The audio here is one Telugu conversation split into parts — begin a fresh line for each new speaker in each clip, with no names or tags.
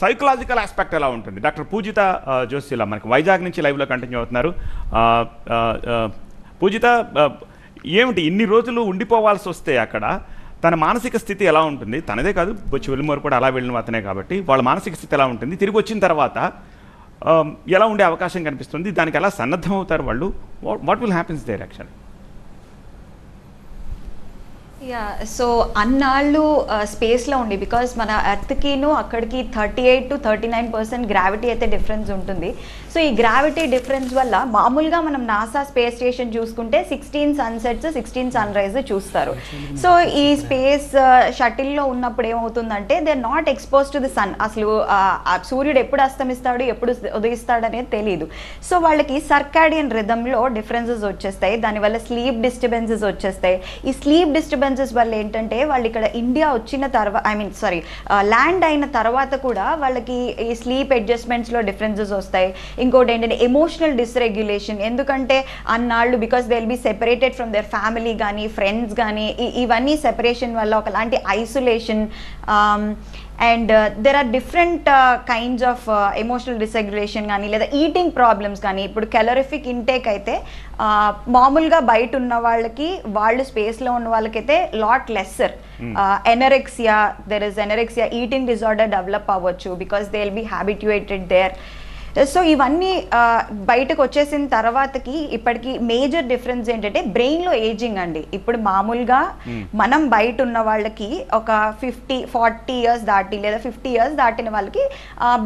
సైకలాజికల్ ఆస్పెక్ట్ ఎలా ఉంటుంది? డాక్టర్ పూజిత జోషిలా మనకి వైజాగ్ నుంచి లైవ్లో కంటిన్యూ అవుతున్నారు. పూజిత, ఏమిటి ఇన్ని రోజులు ఉండిపోవాల్సి వస్తే అక్కడ తన మానసిక స్థితి ఎలా ఉంటుంది? తనదే కాదు, బొచ్చు వెల్లుమూరు కూడా అలా వెళ్ళిన అతనే కాబట్టి వాళ్ళ మానసిక స్థితి ఎలా ఉంటుంది? తిరిగి వచ్చిన తర్వాత ఎలా ఉండే అవకాశం కనిపిస్తుంది? దానికి ఎలా సన్నద్ధం అవుతారు వాళ్ళు? What will happens there actually?
Yeah, so అన్నాళ్ళు స్పేస్లో ఉండి, బికాస్ మన ఎర్త్కిను అక్కడికి 38 to 39% గ్రావిటీ అయితే డిఫరెన్స్ ఉంటుంది. సో ఈ గ్రావిటీ డిఫరెన్స్ వల్ల మామూలుగా మనం నాసా స్పేస్ స్టేషన్ చూసుకుంటే 16 సన్సెట్స్ 16 సన్ రైజ్ చూస్తారు. సో ఈ స్పేస్ షటిల్లో ఉన్నప్పుడు ఏమవుతుందంటే they are not expose to the sun. అసలు సూర్యుడు ఎప్పుడు అస్తమిస్తాడు, ఎప్పుడు ఉదయిస్తాడు అనేది తెలియదు. సో వాళ్ళకి సర్కాడియన్ రిథంలో డిఫరెన్సెస్ వచ్చేస్తాయి. దానివల్ల స్లీప్ డిస్టర్బెన్సెస్ వచ్చేస్తాయి. ఈ స్లీప్ డిస్టర్బెన్సెస్ వల్ల ఏంటంటే వాళ్ళు ఇక్కడ ఇండియా వచ్చిన తర్వాత ల్యాండ్ అయిన తర్వాత కూడా వాళ్ళకి ఈ స్లీప్ అడ్జస్ట్మెంట్స్లో డిఫరెన్సెస్ వస్తాయి. ఇంకోటి ఏంటంటే ఎమోషనల్ డిస్రెగ్యులేషన్. ఎందుకంటే అన్నాళ్ళు because they will be separated from their family కానీ ఫ్రెండ్స్ కానీ, ఇవన్నీ సెపరేషన్ వల్ల ఒకలాంటి isolation and there are different kinds of emotional dysregulation కానీ లేదా ఈటింగ్ ప్రాబ్లమ్స్ కానీ. ఇప్పుడు కెలరిఫిక్ ఇంటేక్ అయితే మామూలుగా బయట ఉన్న వాళ్ళకి, వాళ్ళు స్పేస్లో ఉన్న వాళ్ళకైతే lot lesser. Anorexia, there is anorexia, eating disorder develop అవ్వచ్చు because they will be habituated there. So ఇవన్నీ బయటకు వచ్చేసిన తర్వాతకి ఇప్పటికి మేజర్ డిఫరెన్స్ ఏంటంటే బ్రెయిన్లో ఏజింగ్ అండి. ఇప్పుడు మామూలుగా మనం బయట ఉన్న వాళ్ళకి ఒక 40 ఇయర్స్ దాటి లేదా 50 ఇయర్స్ దాటిన వాళ్ళకి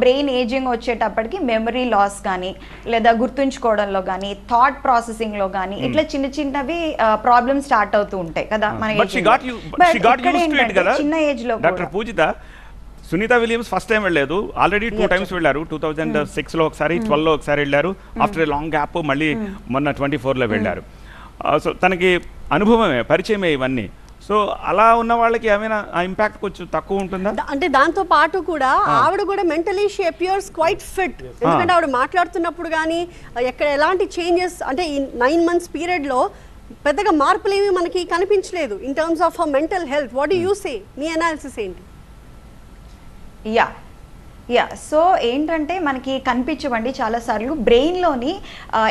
బ్రెయిన్ ఏజింగ్ వచ్చేటప్పటికి మెమరీ లాస్ కానీ లేదా గుర్తుంచుకోవడంలో కానీ థాట్ ప్రాసెసింగ్లో కానీ ఇట్లా చిన్న చిన్నవి ప్రాబ్లమ్స్ స్టార్ట్ అవుతూ ఉంటాయి కదా మన చిన్న ఏజ్లో.
డాక్టర్ పూజిత, సునీత విలియమ్స్ ఫస్ట్ టైం వెళ్ళలేదు, ఆల్రెడీ 2 times వెళ్ళారు. 2006లో ఒకసారి, 12లో ఒకసారి వెళ్ళారు. ఆఫ్టర్ ఏ లాంగ్ గ్యాప్ మళ్ళీ మొన్న 24లో వెళ్ళారు. సో తనకి అనుభవమే, పరిచయమే ఇవన్నీ. సో అలా ఉన్న వాళ్ళకి ఏమైనా ఆ ఇంపాక్ట్ కొంచెం తక్కువ ఉంటుందా?
అంటే దాంతో పాటు కూడా ఆవిడ కూడా mentally she appears quite fit. ఎందుకంటే ఆవిడ మాట్లాడుతున్నప్పుడు కానీ ఎక్కడ ఎలాంటి చేంజెస్, అంటే ఈ 9 months పీరియడ్లో పెద్దగా మార్పులు ఏమీ మనకి కనిపించలేదు in terms of her mental health. What do you say? Me analysis ఏంటి?
యా, సో ఏంటంటే మనకి కనిపించవండి చాలాసార్లు బ్రెయిన్లోని,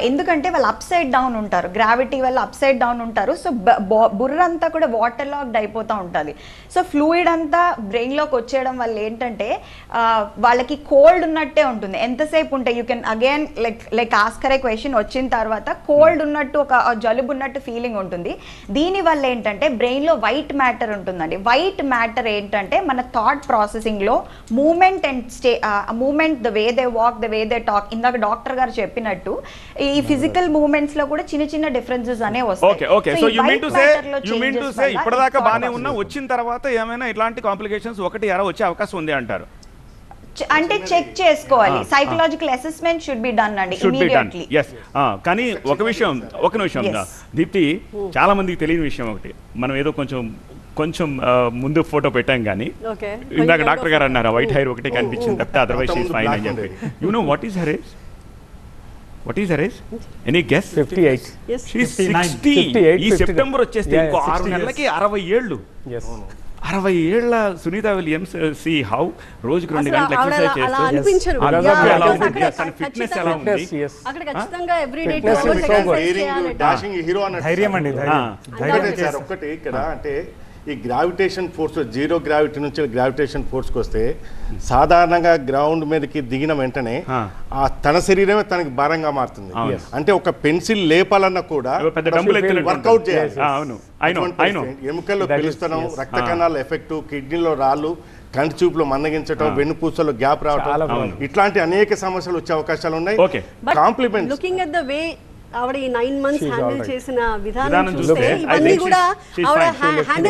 ఎందుకంటే వాళ్ళు అప్ సైడ్ డౌన్ ఉంటారు, గ్రావిటీ వల్ల అప్ సైడ్ డౌన్ ఉంటారు. సో బుర్ర అంతా కూడా వాటర్ లాక్డ్ అయిపోతూ ఉంటుంది. సో ఫ్లూయిడ్ అంతా బ్రెయిన్లోకి వచ్చేయడం వల్ల ఏంటంటే వాళ్ళకి కోల్డ్ ఉన్నట్టే ఉంటుంది ఎంతసేపు ఉంటే. You can again like Oscar a question వచ్చిన తర్వాత కోల్డ్ ఉన్నట్టు, ఒక జలుబు ఉన్నట్టు ఫీలింగ్ ఉంటుంది. దీనివల్ల ఏంటంటే బ్రెయిన్లో వైట్ మ్యాటర్ ఉంటుందండి. వైట్ మ్యాటర్ ఏంటంటే మన థాట్ ప్రాసెసింగ్లో movement and movement, the way they walk, the way they talk, ఇందాక డాక్టర్ గారు చెప్పినట్టు ఈ ఫిజికల్ మూవ్మెంట్స్ లో కూడా చిన్న చిన్న డిఫరెన్సెస్ అనే వస్తాయి.
Okay, so you mean to say ఇప్పటిదాకా బానే ఉన్నా వచ్చిన తర్వాత ఏమైనా ఇట్లాంటి కాంప్లికేషన్స్ ఒకటి అర వచ్చే అవకాశం ఉంది అంటారు?
అంటే చెక్ చేసుకోవాలి. Psychological assessment should be done అండి ఇమిడియట్లీ.
yes, కానీ ఒక నిమిషం దీప్తి, చాలా మందికి తెలియని విషయం ఒకటి. మనం ఏదో కొంచెం ముందు ఫోటో పెట్టాం కానీ ఇందాక డాక్టర్ గారు అన్నారు వైట్ హెయిర్ ఒకటి కనిపించింది తప్పితే అదర్వైజ్ షీ ఇస్ ఫైన్ అని చెప్పి. You know what is her age? What is her age? Any guess?
58.
Yes.
She is 60. ఈ సెప్టెంబర్ వచ్చేస్తే ఇంకో 6 నెలలకి 60 ఏళ్ళు. 60 ఏళ్ల సునీత విలియమ్స్, సీ హౌ రోజుకి 2 గంటలు ఎక్సర్సైజ్ చేస్తూ ఫిట్నెస్ ఎలా ఉంది
అక్కడ ఖచ్చితంగా ఎవ్రీడే 2 hours ఎక్సర్సైజ్ చేయాలి.
డాషింగ్ హీరో అన్న
ధైర్యం అండి, ధైర్యం
సార్. ఒకటి ఇక్కడ అంటే ఈ గ్రావిటేషన్ ఫోర్స్, జీరో గ్రావిటీ నుంచి గ్రావిటేషన్ ఫోర్స్కి వస్తే సాధారణంగా గ్రౌండ్ మీదకి దిగిన వెంటనే తన శరీరమే తనకి భారంగా మారుతుంది. అంటే ఒక పెన్సిల్ లేపాలన్నా కూడా వర్కౌట్ చేయాలి. ఎముకల్లో పెలుస్తనం, రక్త కణాల ఎఫెక్ట్, కిడ్నీలో రాళ్ళు, కంటి చూపులో మందగించడం, వెన్నుపూసలో గ్యాప్ రావడం, ఇట్లాంటి అనేక సమస్యలు వచ్చే అవకాశాలు ఉన్నాయి. Compliment
looking at the way ఆవిడ ఈ 9 months హ్యాండిల్ చేసిన విధానం చూస్తే ఇవన్నీ కూడా ఆవిడ హ్యాండిల్